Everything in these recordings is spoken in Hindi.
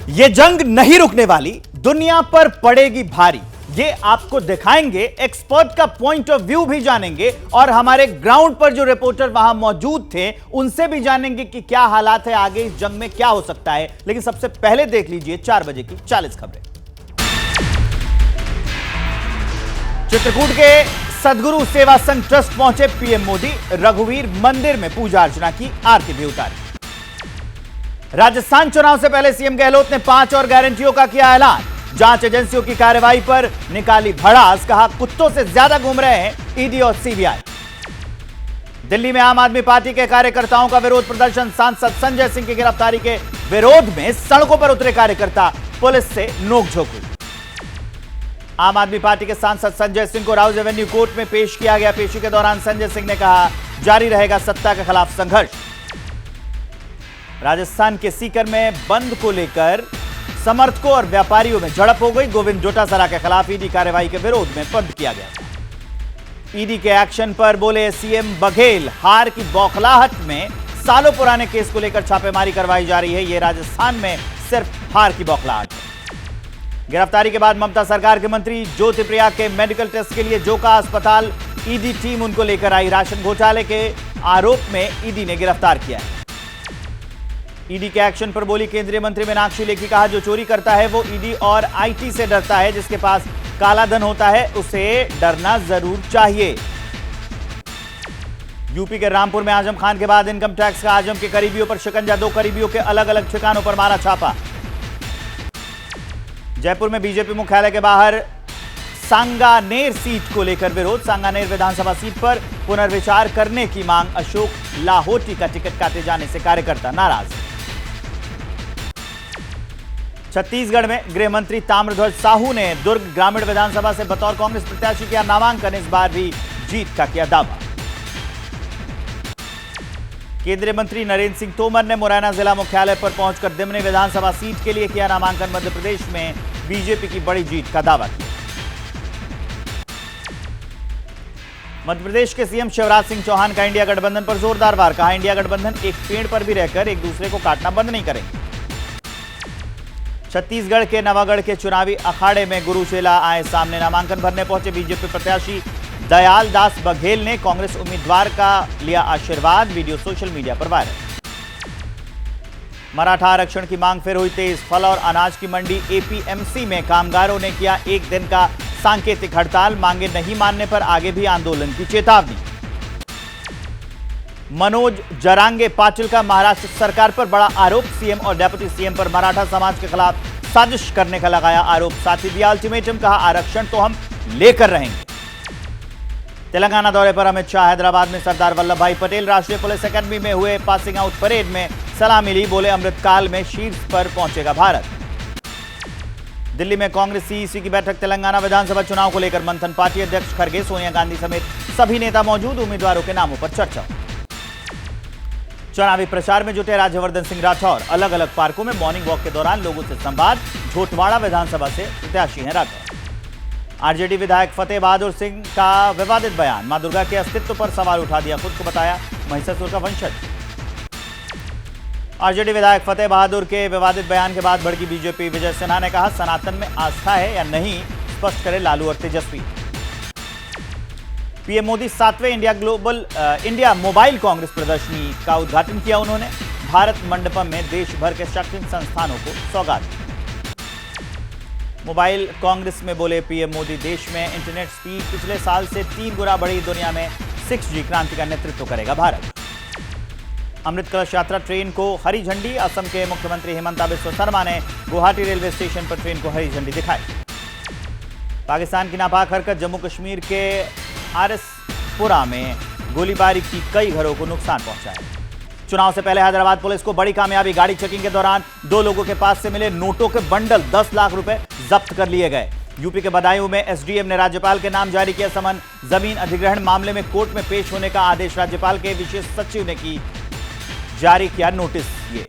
ये जंग नहीं रुकने वाली, दुनिया पर पड़ेगी भारी। ये आपको दिखाएंगे, एक्सपर्ट का पॉइंट ऑफ व्यू भी जानेंगे और हमारे ग्राउंड पर जो रिपोर्टर वहां मौजूद थे उनसे भी जानेंगे कि क्या हालात है, आगे इस जंग में क्या हो सकता है। लेकिन सबसे पहले देख लीजिए 4 बजे की 40 खबरें। चित्रकूट के सदगुरु सेवा संघ ट्रस्ट पहुंचे पीएम मोदी, रघुवीर मंदिर में पूजा अर्चना की, आरती भी उतारी। राजस्थान चुनाव से पहले सीएम गहलोत ने 5 और गारंटियों का किया ऐलान। जांच एजेंसियों की कार्रवाई पर निकाली भड़ास, कहा कुत्तों से ज्यादा घूम रहे हैं ईडी और सीबीआई। दिल्ली में आम आदमी पार्टी के कार्यकर्ताओं का विरोध प्रदर्शन, सांसद संजय सिंह की गिरफ्तारी के विरोध में सड़कों पर उतरे कार्यकर्ता, पुलिस से नोकझोंक हुई। आम आदमी पार्टी के सांसद संजय सिंह को राउज एवेन्यू कोर्ट में पेश किया गया। पेशी के दौरान संजय सिंह ने कहा, जारी रहेगा सत्ता के खिलाफ संघर्ष। राजस्थान के सीकर में बंद को लेकर समर्थकों और व्यापारियों में झड़प हो गई। गोविंद डोटासरा के खिलाफ ईडी कार्रवाई के विरोध में बंद किया गया। ईडी के एक्शन पर बोले सीएम बघेल, हार की बौखलाहट में सालों पुराने केस को लेकर छापेमारी करवाई जा रही है। यह राजस्थान में सिर्फ हार की बौखलाहट है। गिरफ्तारी के बाद ममता सरकार के मंत्री ज्योति प्रिया के मेडिकल टेस्ट के लिए जोका अस्पताल ईडी टीम उनको लेकर आई। राशन घोटाले के आरोप में ईडी ने गिरफ्तार किया है। ईडी के एक्शन पर बोली केंद्रीय मंत्री मीनाक्षी लेखी, कहा जो चोरी करता है वो ईडी और आईटी से डरता है, जिसके पास काला धन होता है उसे डरना जरूर चाहिए। यूपी के रामपुर में आजम खान के बाद इनकम टैक्स का आजम के करीबियों पर शिकंजा, 2 करीबियों के अलग अलग ठिकानों पर मारा छापा। जयपुर में बीजेपी मुख्यालय के बाहर सांगानेर सीट को लेकर विरोध, सांगानेर विधानसभा सीट पर पुनर्विचार करने की मांग, अशोक लाहोटी का टिकट काटे जाने से कार्यकर्ता नाराज। छत्तीसगढ़ में गृह मंत्री ताम्रध्वज साहू ने दुर्ग ग्रामीण विधानसभा से बतौर कांग्रेस प्रत्याशी किया नामांकन, इस बार भी जीत का किया दावा। केंद्रीय मंत्री नरेंद्र सिंह तोमर ने मुरैना जिला मुख्यालय पर पहुंचकर दिमनी विधानसभा सीट के लिए किया नामांकन। मध्य प्रदेश में बीजेपी की बड़ी जीत का दावा किया। मध्य प्रदेश के सीएम शिवराज सिंह चौहान का इंडिया गठबंधन पर जोरदार वार, कहा इंडिया गठबंधन एक पेड़ पर भी रहकर एक दूसरे को काटना बंद नहीं करेंगे। छत्तीसगढ़ के नवागढ़ के चुनावी अखाड़े में गुरुचेला आए सामने, नामांकन भरने पहुंचे बीजेपी प्रत्याशी दयाल दास बघेल ने कांग्रेस उम्मीदवार का लिया आशीर्वाद, वीडियो सोशल मीडिया पर वायरल। मराठा आरक्षण की मांग फिर हुई तेज, फल और अनाज की मंडी एपीएमसी में कामगारों ने किया 1 दिन का सांकेतिक हड़ताल, मांगे नहीं मानने पर आगे भी आंदोलन की चेतावनी। मनोज जरांगे पाटिल का महाराष्ट्र सरकार पर बड़ा आरोप, सीएम और डिप्टी सीएम पर मराठा समाज के खिलाफ साजिश करने का लगाया आरोप, साथ ही दिया अल्टीमेटम, कहा आरक्षण तो हम लेकर रहेंगे। तेलंगाना दौरे पर अमित शाह, हैदराबाद में सरदार वल्लभ भाई पटेल राष्ट्रीय पुलिस अकादमी में हुए पासिंग आउट परेड में सलामी ली, बोले अमृतकाल में शीर्ष पर पहुंचेगा भारत। दिल्ली में कांग्रेस सीईसी की बैठक, तेलंगाना विधानसभा चुनाव को लेकर मंथन, पार्टी अध्यक्ष खड़गे, सोनिया गांधी समेत सभी नेता मौजूद, उम्मीदवारों के नामों पर चर्चा। चुनावी प्रचार में जुटे राज्यवर्धन सिंह राठौर, अलग अलग पार्कों में मॉर्निंग वॉक के दौरान लोगों से संवाद, झोटवाड़ा विधानसभा से प्रत्याशी हैं राठौर। आरजेडी विधायक फतेह बहादुर सिंह का विवादित बयान, मां दुर्गा के अस्तित्व पर सवाल उठा दिया, खुद को बताया महिषासुर का वंशज। आरजेडी विधायक फतेह बहादुर के विवादित बयान के बाद भड़की बीजेपी, विजय सिन्हा ने कहा सनातन में आस्था है या नहीं स्पष्ट करे लालू और तेजस्वी। पीएम मोदी 7वें इंडिया मोबाइल कांग्रेस प्रदर्शनी का उद्घाटन किया उन्होंने। भारत मंडपम में देश भर के शैक्षणिक संस्थानों को सौगात दी। मोबाइल कांग्रेस में बोले पीएम मोदी, देश में इंटरनेट स्पीड पिछले साल से 3 गुना बढ़ी, दुनिया में 6G क्रांति का नेतृत्व करेगा भारत। अमृत कलश यात्रा ट्रेन को हरी झंडी, असम के मुख्यमंत्री हेमंता बिस्वा शर्मा ने गुवाहाटी रेलवे स्टेशन पर ट्रेन को हरी झंडी दिखाई। पाकिस्तान की नापाक हरकत, जम्मू कश्मीर के आरएसपुरा में गोलीबारी की, कई घरों को नुकसान पहुंचा है। चुनाव से पहले हैदराबाद पुलिस को बड़ी कामयाबी, गाड़ी चेकिंग के दौरान 2 लोगों के पास से मिले नोटों के बंडल, 10 लाख रुपए जब्त कर लिए गए। यूपी के बदायूं में एसडीएम ने राज्यपाल के नाम जारी किया समन, जमीन अधिग्रहण मामले में कोर्ट में पेश होने का आदेश, राज्यपाल के विशेष सचिव ने की जारी किया नोटिस। ये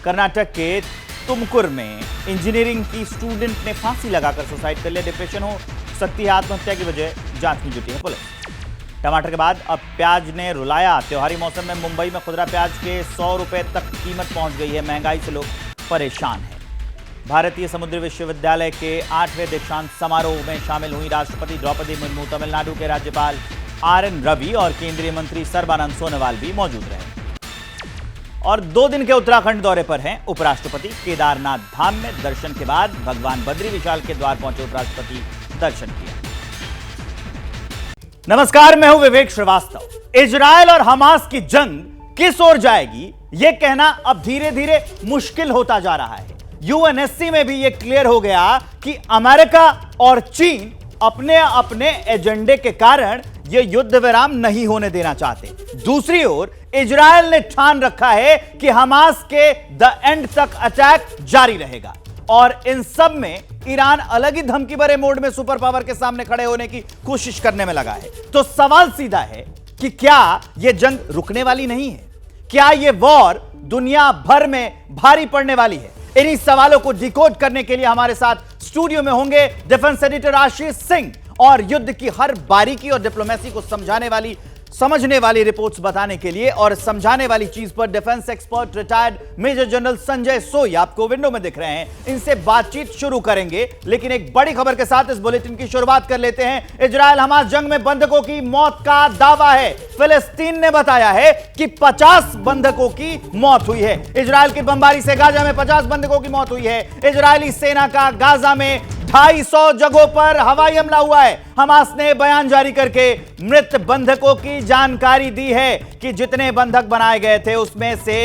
कर्नाटक के तुमकुर में इंजीनियरिंग की स्टूडेंट ने फांसी लगाकर सुसाइड कर लिया, डिप्रेशन हो सकती है आत्महत्या की वजह, जांच में जुटी है पुलिस। टमाटर के बाद अब प्याज ने रुलाया। त्योहारी मौसम में मुंबई में खुदरा प्याज के 100 रुपए तक कीमत पहुंच गई है। महंगाई से लोग परेशान हैं। भारतीय समुद्री विश्वविद्यालय के 8वें दीक्षांत समारोह में शामिल हुई राष्ट्रपति द्रौपदी मुर्मू, तमिलनाडु के राज्यपाल RN रवि और केंद्रीय मंत्री सर्बानंद सोनोवाल भी मौजूद रहे। और 2 दिन के उत्तराखंड दौरे पर हैं उपराष्ट्रपति। केदारनाथ धाम में दर्शन के बाद भगवान बद्री विशाल के द्वार पहुंचे उपराष्ट्रपति, दर्शन किया। नमस्कार, मैं हूं विवेक श्रीवास्तव। इजरायल और हमास की जंग किस ओर जाएगी, यह कहना अब धीरे धीरे मुश्किल होता जा रहा है। यूएनएससी में भी यह क्लियर हो गया कि अमेरिका और चीन अपने अपने एजेंडे के कारण यह युद्ध विराम नहीं होने देना चाहते। दूसरी ओर इजरायल ने ठान रखा है कि हमास के द एंड तक अटैक जारी रहेगा। और इन सब में ईरान अलग ही धमकी भरे मोड में सुपर पावर के सामने खड़े होने की कोशिश करने में लगा है। तो सवाल सीधा है कि क्या यह जंग रुकने वाली नहीं है? क्या यह वॉर दुनिया भर में भारी पड़ने वाली है? इन्हीं सवालों को डिकोड करने के लिए हमारे साथ स्टूडियो में होंगे डिफेंस एडिटर आशीष सिंह और युद्ध की हर बारीकी और डिप्लोमेसी को समझने वाली रिपोर्ट्स बताने के लिए और समझाने वाली चीज पर defence expert retired major general Sanjay Soi आपको विंडो में दिख रहे हैं। इनसे बातचीत शुरू करेंगे, लेकिन एक बड़ी खबर के साथ इस बुलेटिन की शुरुआत कर लेते हैं। इजरायल हमास जंग में बंधकों की मौत का दावा है। फिलिस्तीन ने बताया है कि 50 बंधकों की मौत हुई है। इजरायल की बमबारी से गाजा में 50 बंधकों की मौत हुई है। इजरायली सेना का गाजा में 250 जगहों पर हवाई हमला हुआ है। हमास ने बयान जारी करके मृत बंधकों की जानकारी दी है कि जितने बंधक बनाए गए थे उसमें से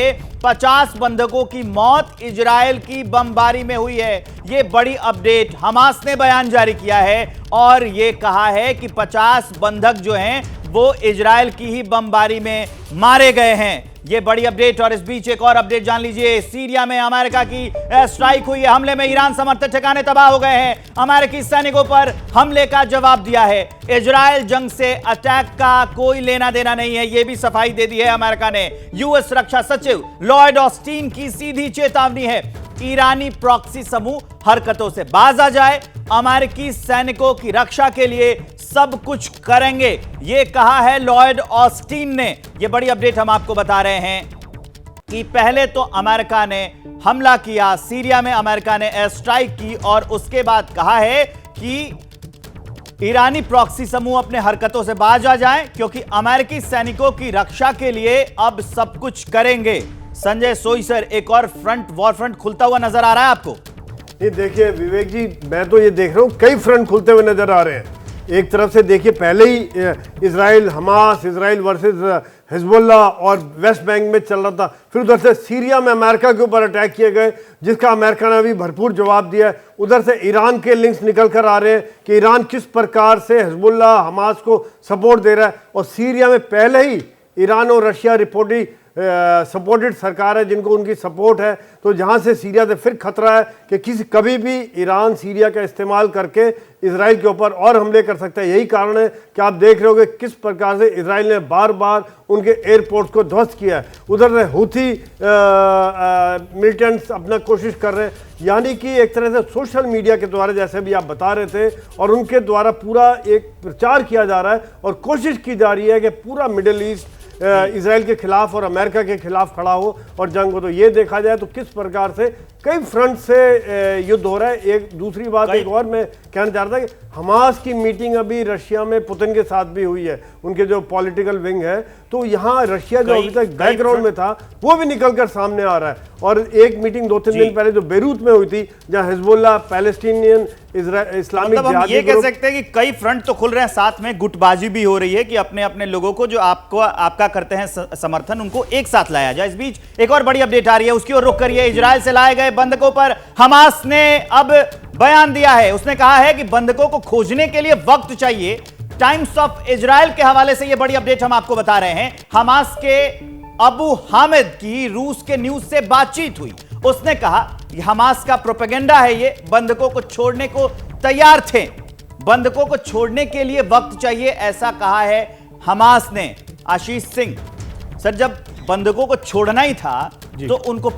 50 बंधकों की मौत इजरायल की बमबारी में हुई है। यह बड़ी अपडेट हमास ने बयान जारी किया है और यह कहा है कि 50 बंधक जो हैं वो इजरायल की ही बमबारी में मारे गए हैं। यह बड़ी अपडेट। और इस बीच एक और अपडेट जान लीजिए। सीरिया में अमेरिका की एयर स्ट्राइक हुई है। हमले में ईरान समर्थित ठिकाने तबाह हो गए हैं। अमेरिकी सैनिकों पर हमले का जवाब दिया है। इजरायल जंग से अटैक का कोई लेना देना नहीं है, यह भी सफाई दे दी है अमेरिका ने। यूएस रक्षा सचिव लॉयड ऑस्टिन की सीधी चेतावनी है, ईरानी प्रॉक्सी समूह हरकतों से बाज आ जाए, अमेरिकी सैनिकों की रक्षा के लिए सब कुछ करेंगे, यह कहा है लॉयड ऑस्टिन ने। यह बड़ी अपडेट हम आपको बता रहे हैं कि पहले तो अमेरिका ने हमला किया, सीरिया में अमेरिका ने एयर स्ट्राइक की और उसके बाद कहा है कि ईरानी प्रॉक्सी समूह अपने हरकतों से बाज आ जाएं, क्योंकि अमेरिकी सैनिकों की रक्षा के लिए अब सब कुछ करेंगे। संजय सोई सर, एक और वॉर फ्रंट खुलता हुआ नजर आ रहा है आपको? ये देखिए विवेक जी, मैं तो ये देख रहा हूँ कई फ्रंट खुलते हुए नजर आ रहे हैं। एक तरफ से देखिए पहले ही Israel Hamas, Israel versus Hezbollah और वेस्ट बैंक में चल रहा था। फिर उधर से सीरिया में अमेरिका के ऊपर अटैक किए गए, जिसका अमेरिका ने भी भरपूर जवाब दिया है। उधर से ईरान के लिंक्स निकल कर आ रहे हैं कि ईरान किस प्रकार से हिजबुल्ला हमास को सपोर्ट दे रहा है। और सीरिया में पहले ही ईरान और रशिया सपोर्टेड सरकार है, जिनको उनकी सपोर्ट है। तो जहां से सीरिया से फिर खतरा है कि कभी भी ईरान सीरिया का इस्तेमाल करके इजराइल के ऊपर और हमले कर सकता है। यही कारण है कि आप देख रहे होगे किस प्रकार से इजराइल ने बार बार उनके एयरपोर्ट्स को ध्वस्त किया है। उधर से हूथी मिलिटेंट्स अपना कोशिश कर रहे हैं, यानी कि एक तरह से सोशल मीडिया के द्वारा, जैसे भी आप बता रहे थे, और उनके द्वारा पूरा एक प्रचार किया जा रहा है और कोशिश की जा रही है कि पूरा मिडिल ईस्ट इजराइल के खिलाफ और अमेरिका के खिलाफ खड़ा हो और जंग हो। तो ये देखा जाए तो किस प्रकार से कई फ्रंट से युद्ध हो रहा है। एक दूसरी बात एक और मैं कहना चाह रहा था कि हमास की मीटिंग अभी रशिया में पुतिन के साथ भी हुई है, उनके जो पॉलिटिकल विंग है। तो यहाँ रशिया जो अभी तक बैकग्राउंड में था वो भी निकलकर सामने आ रहा है। और एक मीटिंग 2-3 दिन पहले जो बेरूत में हुई थी, जहाँ हिजबुल्ला, पैलेस्टीनियन इस्लामिक मतलब हम ये कह सकते हैं कि कई फ्रंट तो खुल रहे हैं, साथ में गुटबाजी भी हो रही है कि अपने अपने लोगों को जो आपका करते हैं समर्थन, उनको एक साथ लाया जाए। इस बीच एक और बड़ी अपडेट आ रही है, उसकी ओर रुख करिए। इजरायल से लाए गए बंधकों पर हमास ने अब बयान दिया है। उसने कहा है कि बंधकों को खोजने के लिए वक्त चाहिए। टाइम्स ऑफ इजरायल के हवाले से यह बड़ी अपडेट हम आपको बता रहे हैं। हमास के अबू हामिद की रूस के न्यूज से बातचीत हुई। उसने कहा कि हमास का प्रोपेगेंडा है, ये बंधकों को छोड़ने को तैयार थे, बंधकों को छोड़ने के लिए वक्त चाहिए, ऐसा कहा है हमास ने। आशीष सिंह सर, जब बंधकों को छोड़ना ही था तो उनको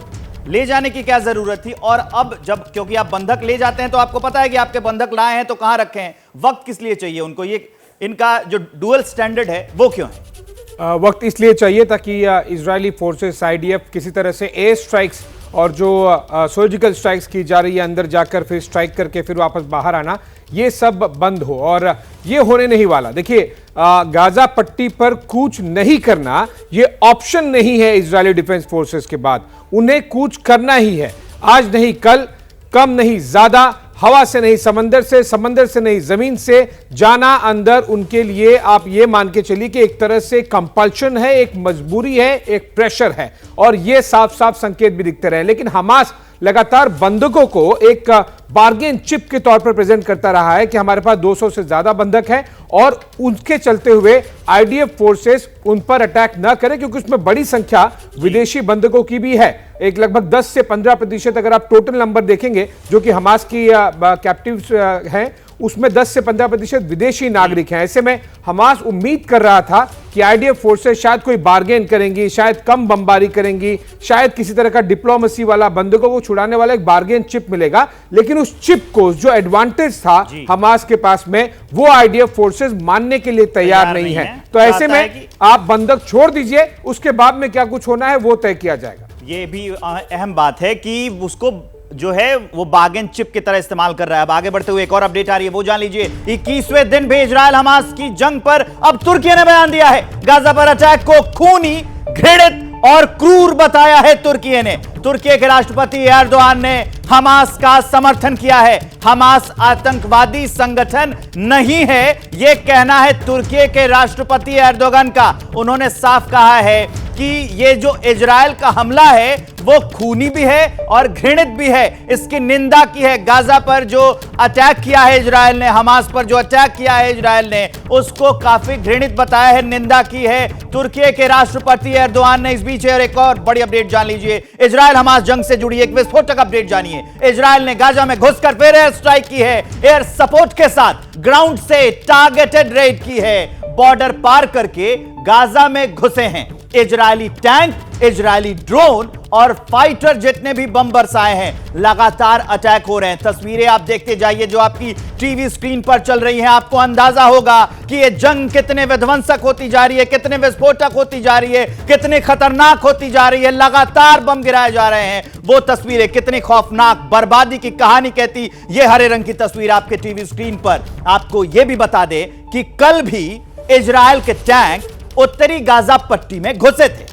ले जाने की क्या जरूरत थी? और अब जब, क्योंकि आप बंधक ले जाते हैं तो आपको पता है कि आपके बंधक लाए हैं तो कहां रखे हैं, वक्त किस लिए चाहिए उनको? ये इनका जो डुअल स्टैंडर्ड है वो क्यों है? वक्त इसलिए चाहिए ताकि इजरायली फोर्सेस आईडीएफ किसी तरह से एयर स्ट्राइक्स और जो सर्जिकल स्ट्राइक्स की जा रही है अंदर जाकर फिर स्ट्राइक करके फिर वापस बाहर आना, ये सब बंद हो। और ये होने नहीं वाला। देखिए, गाजा पट्टी पर कूच नहीं करना ये ऑप्शन नहीं है इजरायली डिफेंस फोर्सेस के बाद। उन्हें कूच करना ही है, आज नहीं कल, कम नहीं ज्यादा, हवा से नहीं समंदर से नहीं जमीन से जाना अंदर उनके लिए आप ये मान के चलिए कि एक तरह से कंपल्शन है, एक मजबूरी है, एक प्रेशर है। और ये साफ साफ संकेत भी दिखते रहे। लेकिन हमास लगातार बंधकों को एक बार्गेन चिप के तौर पर प्रेजेंट करता रहा है कि हमारे पास 200 से ज्यादा बंधक हैं और उनके चलते हुए आईडीएफ फोर्सेस उन पर अटैक न करें, क्योंकि उसमें बड़ी संख्या विदेशी बंधकों की भी है। एक लगभग 10 से 15% अगर आप टोटल नंबर देखेंगे जो कि हमास की कैप्टिव्स हैं, उसमें 10 से 15% विदेशी नागरिक हैं। ऐसे में हमास उम्मीद कर रहा था कि आईडीएफ फोर्सेस शायद कोई बार्गेन करेंगी, शायद कम बमबारी करेंगी, शायद किसी तरह का डिप्लोमेसी वाला, बंधकों को छुड़ाने वाला एक बार्गेन चिप मिलेगा। लेकिन उस चिप को, जो एडवांटेज था हमास के पास में, वो आईडीएफ फोर्सेस मानने के लिए तैयार नहीं है। तो ऐसे में आप बंधक छोड़ दीजिए, उसके बाद में क्या कुछ होना है वो तय किया जाएगा। ये भी अहम बात है कि उसको जो है वो बार्गेन चिप की तरह इस्तेमाल कर रहा है। अब आगे बढ़ते हुए एक और अपडेट आ रही है, वो जान लीजिए। 21वें दिन भी इजरायल हमास की जंग पर अब तुर्की ने बयान दिया है। गाजा पर अटैक को खूनी, घृणित और क्रूर बताया है तुर्की ने। तुर्की के राष्ट्रपति एर्दोआन ने हमास का समर्थन किया है। हमास आतंकवादी संगठन नहीं है, यह कहना है तुर्की के राष्ट्रपति एर्दोगन का। उन्होंने साफ कहा है कि ये जो इजरायल का हमला है वो खूनी भी है और घृणित भी है। इसकी निंदा की है। गाजा पर जो अटैक किया है इजरायल ने, हमास पर जो अटैक किया है इजरायल ने, उसको काफी घृणित बताया है, निंदा की है तुर्की के राष्ट्रपति एर्दोआन ने। इस बीच और एक और बड़ी अपडेट जान लीजिए। इजरायल हमास जंग से जुड़ी एक विस्फोटक अपडेट जानिए। इजरायल ने गाजा में घुसकर फिर एयर स्ट्राइक की है। एयर सपोर्ट के साथ ग्राउंड से टारगेटेड रेड की है। बॉर्डर पार करके गाजा में घुसे हैं इजरायली टैंक, इजरायली ड्रोन और फाइटर जितने भी बम बरसाए हैं। लगातार अटैक हो रहे हैं। तस्वीरें आप देखते जाइए जो आपकी टीवी स्क्रीन पर चल रही हैं। आपको अंदाजा होगा कि यह जंग कितने विध्वंसक होती जा रही है, कितने विस्फोटक होती जा रही है, कितनी खतरनाक होती जा रही है। लगातार बम गिराए जा रहे हैं। वो तस्वीरें कितनी खौफनाक बर्बादी की कहानी कहती। ये हरे रंग की तस्वीर आपके टीवी स्क्रीन पर। आपको यह भी बता दें कि कल भी इजरायल के टैंक उत्तरी गाजा पट्टी में घुसे थे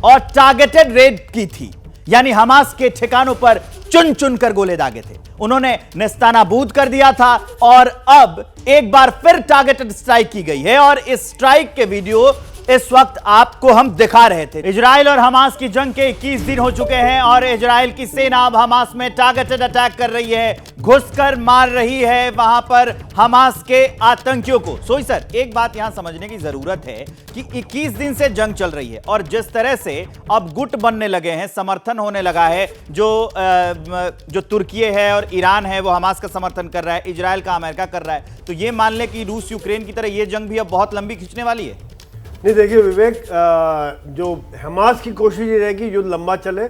और टारगेटेड रेड की थी, यानी हमास के ठिकानों पर चुन चुन कर गोले दागे थे। उन्होंने नेस्तानाबूद कर दिया था और अब एक बार फिर टारगेटेड स्ट्राइक की गई है और इस स्ट्राइक के वीडियो इस वक्त आपको हम दिखा रहे थे। इजराइल और हमास की जंग के 21 दिन हो चुके हैं और इजराइल की सेना अब हमास में टारगेटेड अटैक कर रही है, घुसकर मार रही है वहां पर हमास के आतंकियों को। सोई सर, एक बात यहां समझने की जरूरत है कि 21 दिन से जंग चल रही है और जिस तरह से अब गुट बनने लगे हैं, समर्थन होने लगा है, जो तुर्की है और ईरान है वो हमास का समर्थन कर रहा है, इजराइल का अमेरिका कर रहा है, तो ये मान ले कि रूस यूक्रेन की तरह ये जंग भी अब बहुत लंबी खींचने वाली है। नहीं, देखिए विवेक, जो हमास की कोशिश ये रहेगी जो लंबा चले,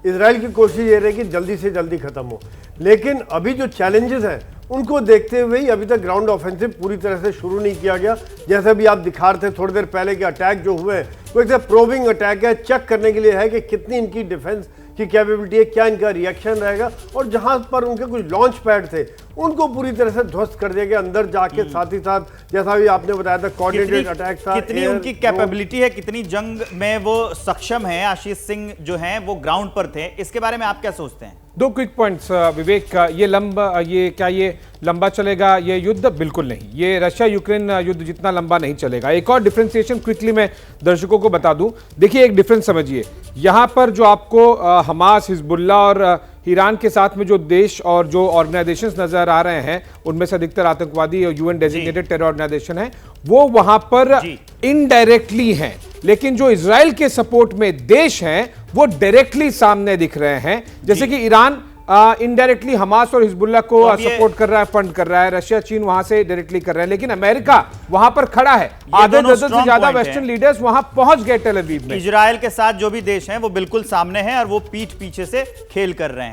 इजराइल की कोशिश ये रहेगी जल्दी से जल्दी खत्म हो। लेकिन अभी जो चैलेंजेस हैं उनको देखते हुए ही अभी तक ग्राउंड ऑफेंसिव पूरी तरह से शुरू नहीं किया गया। जैसे भी आप दिखा रहे थे थोड़ी देर पहले के अटैक जो हुए वो एक प्रोबिंग अटैक है, चेक करने के लिए है कि कितनी इनकी डिफेंस की कैपेबिलिटी है, क्या इनका रिएक्शन रहेगा। और जहां पर उनके कुछ लॉन्च पैड थे उनको पूरी तरह से ध्वस्त कर दिया गया अंदर जाके। साथ ही साथ जैसा भी आपने बताया था कोऑर्डिनेटेड अटैक था। कितनी उनकी कैपेबिलिटी है, कितनी जंग में वो सक्षम है। आशीष सिंह जो हैं वो ग्राउंड पर थे, इसके बारे में आप क्या सोचते हैं? दो क्विक पॉइंट्स विवेक। ये लंबा चलेगा ये युद्ध? बिल्कुल नहीं। ये रशिया यूक्रेन युद्ध जितना लंबा नहीं चलेगा। एक और डिफरेंशिएशन क्विकली मैं दर्शकों को बता दूं। देखिए, एक डिफरेंस समझिए। यहां पर जो आपको हमास, हिजबुल्लाह और ईरान के साथ में जो देश और जो ऑर्गेनाइजेशंस नजर आ रहे हैं, उनमें से अधिकतर आतंकवादी और यूएन डेजिग्नेटेड टेरर ऑर्गेनाइजेशन है, वो वहां पर इनडायरेक्टली हैं। लेकिन जो इजराइल के सपोर्ट में देश हैं वो डायरेक्टली सामने दिख रहे हैं। जैसे कि ईरान इनडायरेक्टली हमास और हिजबुल्लाह को सपोर्ट कर रहा है, फंड कर रहा है। रशिया, चीन वहां से डायरेक्टली कर रहे हैं। लेकिन अमेरिका वहां पर खड़ा है। आधे दर्जन से ज्यादा वेस्टर्न लीडर्स वहां पहुंच गए टेल अवीव में। इजराइल के साथ जो भी देश हैं वो बिल्कुल सामने हैं और वो पीठ पीछे से खेल कर रहे हैं।